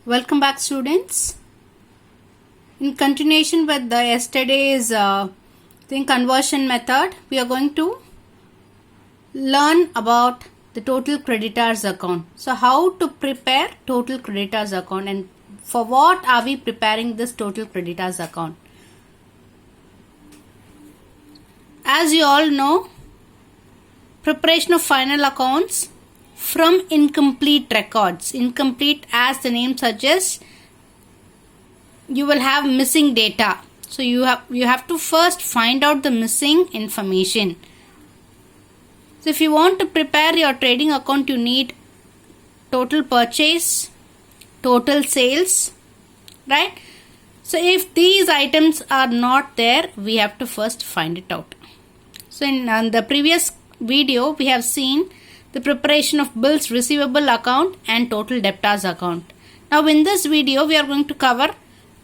Welcome back, students. In continuation with the yesterday's conversion method, we are going to learn about the total creditors account. So how to prepare total creditors account and for what are we preparing this total creditors account? As you all know, preparation of final accounts from incomplete records. Incomplete, as the name suggests, you will have missing data. So you have to first find out the missing information. So if you want to prepare your trading account, you need total purchase, total sales, right? So if these items are not there, we have to first find it out. So in the previous video, we have seen the preparation of bills receivable account and total debtors account. Now in this video, we are going to cover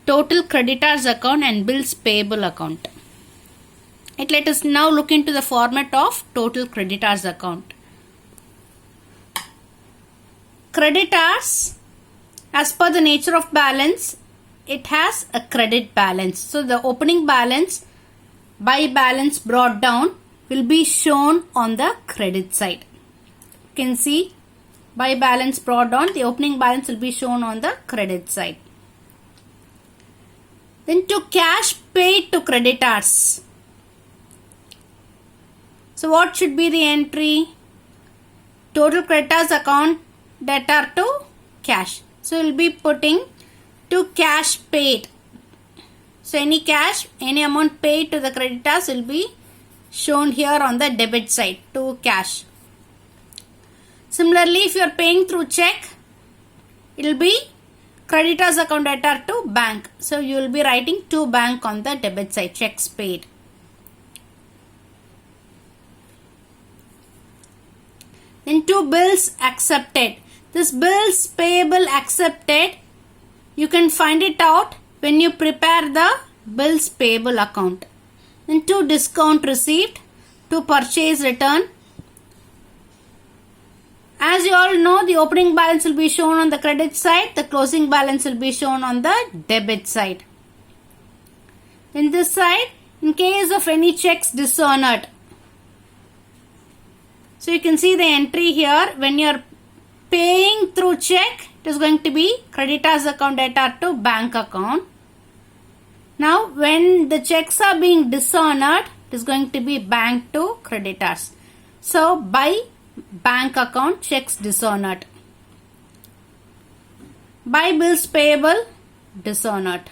total creditors account and bills payable account. Let us now look into the format of total creditors account. Creditors, as per the nature of balance, it has a credit balance. So the opening balance by balance brought down will be shown on the credit side. You can see by balance brought down, the opening balance will be shown on the credit side. Then to cash paid to creditors. So what should be the entry? Total creditors account debtor to cash. So we will be putting to cash paid. So any cash, any amount paid to the creditors will be shown here on the debit side, to cash. Similarly, if you are paying through check, it will be creditors account debtor to bank. So you will be writing to bank on the debit side, checks paid. Then to bills accepted. This bills payable accepted, you can find it out when you prepare the bills payable account. Then to discount received, to purchase return. As you all know, the opening balance will be shown on the credit side, the closing balance will be shown on the debit side. In this side, in case of any checks dishonored. So you can see the entry here. When you are paying through check, it is going to be creditors account debtor to bank account. Now when the checks are being dishonored, it is going to be bank to creditors. So by bank account, checks dishonored. By bills payable, dishonored.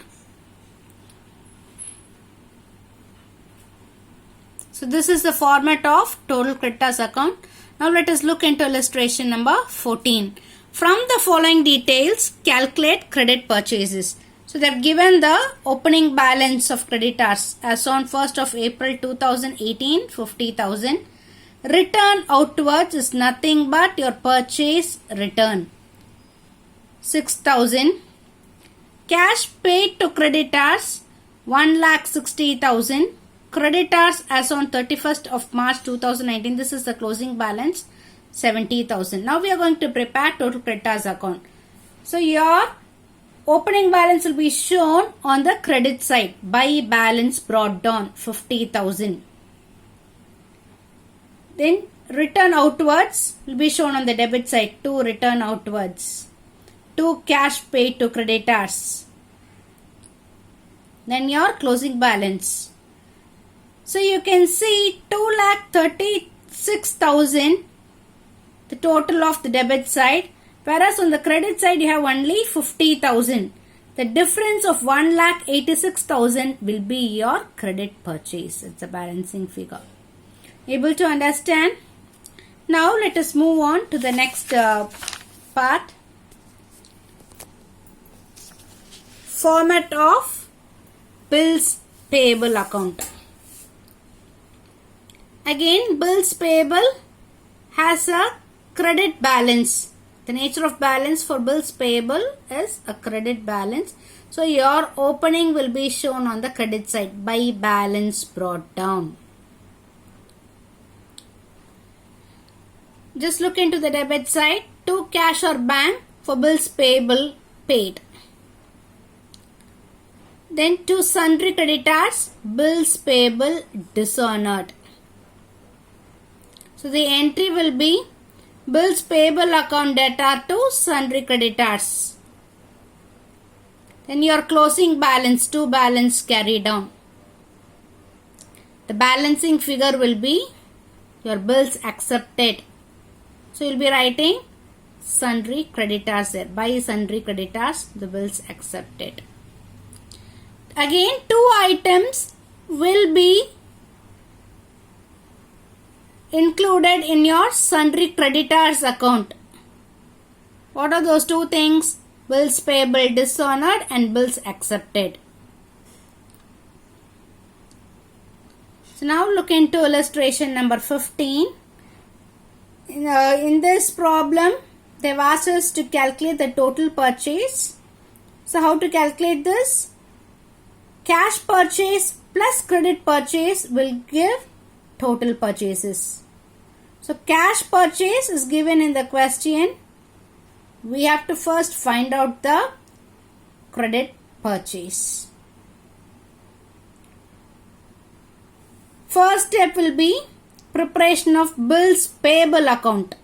So this is the format of total creditors account. Now let us look into illustration number 14. From the following details, calculate credit purchases. So they have given the opening balance of creditors as on 1st of April 2018, 50,000. Return outwards is nothing but your purchase return, 6,000. Cash paid to creditors, 1,60,000. Creditors as on 31st of March 2019, this is the closing balance, 70,000. Now we are going to prepare total creditors account. So your opening balance will be shown on the credit side by balance brought down, 50,000. Then return outwards will be shown on the debit side, to return outwards, to cash paid to creditors. Then your closing balance. So you can see 2,36,000 the total of the debit side, whereas on the credit side you have only 50,000. The difference of 1,86,000 will be your credit purchase. It's a balancing figure. Able to understand? Now let us move on to the next part. Format of bills payable account. Again, bills payable has a credit balance. The nature of balance for bills payable is a credit balance. So your opening will be shown on the credit side by balance brought down. Just look into the debit side. To cash or bank for bills payable paid. Then to sundry creditors, bills payable dishonored. So the entry will be bills payable account debtor to sundry creditors. Then your closing balance, to balance carry down. The balancing figure will be your bills accepted. So you will be writing sundry creditors there. By sundry creditors, the bills accepted. Again, two items will be included in your sundry creditors account. What are those two things? Bills payable dishonored and bills accepted. So now look into illustration number 15. In this problem, they've asked us to calculate the total purchase. So how to calculate this? Cash purchase plus credit purchase will give total purchases. So cash purchase is given in the question. We have to first find out the credit purchase. First step will be preparation of bills payable account.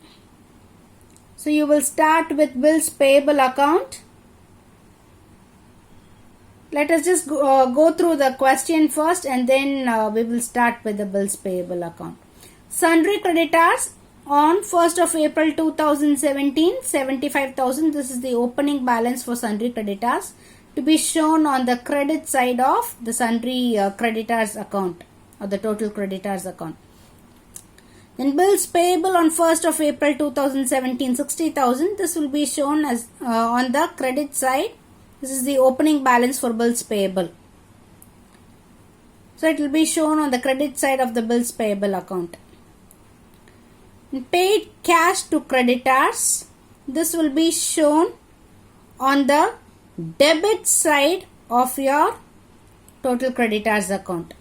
So you will start with bills payable account. Let us just go through the question first and then we will start with the bills payable account. Sundry creditors on 1st of April 2017, 75,000. This is the opening balance for sundry creditors to be shown on the credit side of the sundry creditors account or the total creditors account. Then bills payable on 1st of April 2017, 60,000. This will be shown as on the credit side. This is the opening balance for bills payable. So it will be shown on the credit side of the bills payable account. Paid cash to creditors. This will be shown on the debit side of your total creditors account.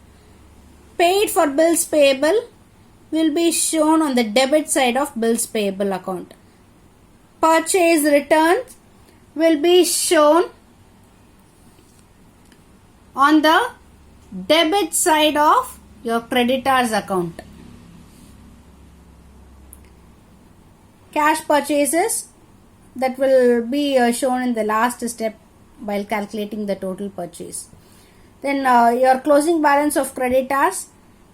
Paid for bills payable will be shown on the debit side of bills payable account. Purchase returns will be shown on the debit side of your creditors account. Cash purchases that will be shown in the last step while calculating the total purchase. Then your closing balance of creditors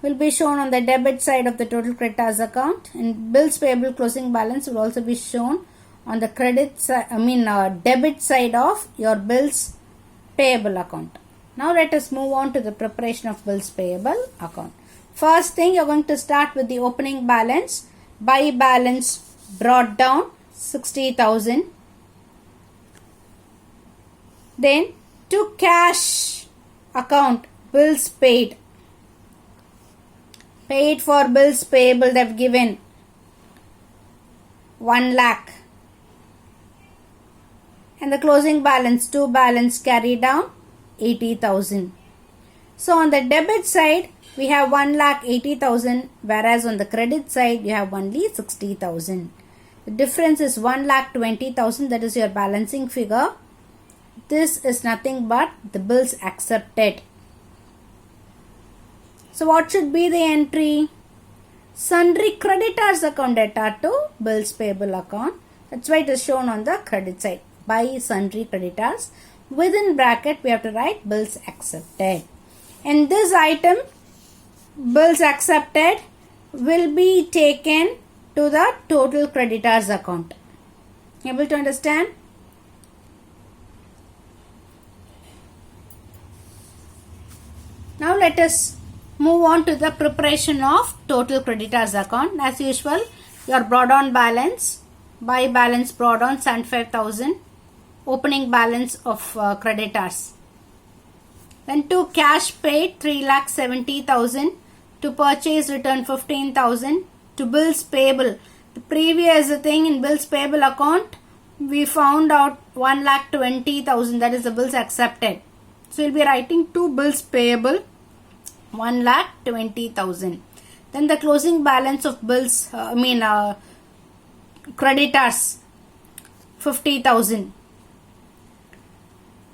will be shown on the debit side of the total creditors account, and bills payable closing balance will also be shown on the debit side of your bills payable account. Now let us move on to the preparation of bills payable account. First thing, you are going to start with the opening balance. By balance brought down 60,000. Then to cash account, bills paid. Paid for bills payable, they have given 1 lakh. And the closing balance, to balance carried down 80,000. So on the debit side, we have 1,80,000, whereas on the credit side, you have only 60,000. The difference is 1,20,000, that is your balancing figure. This is nothing but the bills accepted. So what should be the entry? Sundry creditors account debtor to bills payable account. That's why it is shown on the credit side. By sundry creditors. Within bracket, we have to write bills accepted. And this item, bills accepted, will be taken to the total creditors account. Able to understand? Now let us move on to the preparation of total creditors account. As usual, your brought down balance. By balance brought down 75,000. Opening balance of creditors. Then to cash paid 3,70,000. To purchase return 15,000. To bills payable. The previous thing in bills payable account, we found out 1,20,000. That is the bills accepted. So you'll be writing to bills payable 1,20,000. Then the closing balance of bills, creditors 50,000.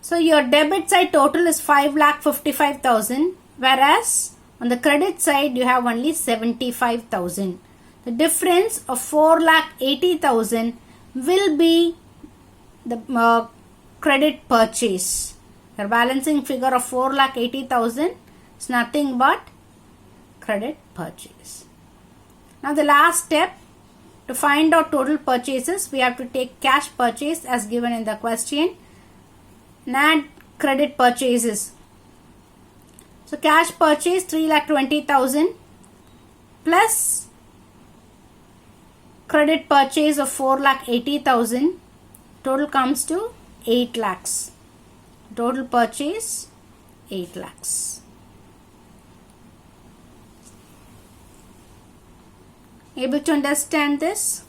So your debit side total is 5,55,000, whereas on the credit side you have only 75,000. The difference of 4,80,000 will be the credit purchase. Your balancing figure of 4,80,000 is nothing but credit purchase. Now the last step, to find out total purchases, we have to take cash purchase as given in the question and add credit purchases. So cash purchase 3,20,000 plus credit purchase of 4,80,000, total comes to 8 lakhs. Total purchase 8 lakhs. Able to understand this?